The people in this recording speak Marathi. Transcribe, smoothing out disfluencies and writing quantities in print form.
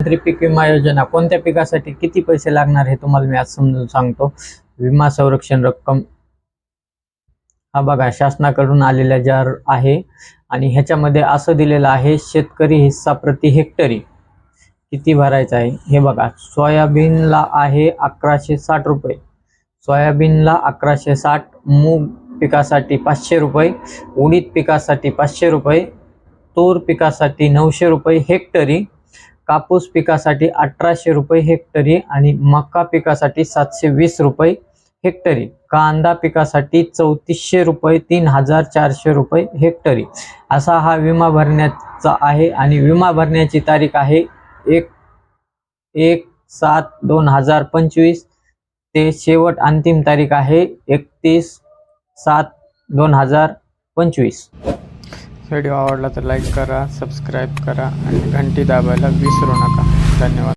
प्रधानमंत्री पीक विमा योजना कोणत्या पिकासाठी किती पैसे लागणार हे तुम्हाला मी आज समजून सांगतो। विमा संरक्षण रक्कम हा बघा शासनाकडून आलेला जार आहे आणि ह्याच्यामध्ये असं दिलेलं आहे शेतकरी हिस्सा प्रति हेक्टरी किती भरायचा आहे हे बघा। सोयाबीनला आहे 1160 रुपये, सोयाबीनला 1160, मूग पिकासाठी 500 रुपये, उडीद पिकासाठी 500 रुपये, तूर पिकासाठी 900 रुपये हेक्टरी, कापूस पिकासाठी 1800 रुपये हेक्टरी आणि मका पिकासाठी 720 रुपये हेक्टरी, कांदा पिकासाठी 3400 रुपये, 3400 रुपये हेक्टरी असा हा विमा भरण्याचा आहे। आणि विमा भरण्याची तारीख आहे 1/7/2025 ते शेवट अंतिम तारीख आहे 31/7/2025। व्हिडिओ आवडला तर लाईक करा, सबस्क्राईब करा आणि घंटी दाबायला विसरू नका। धन्यवाद।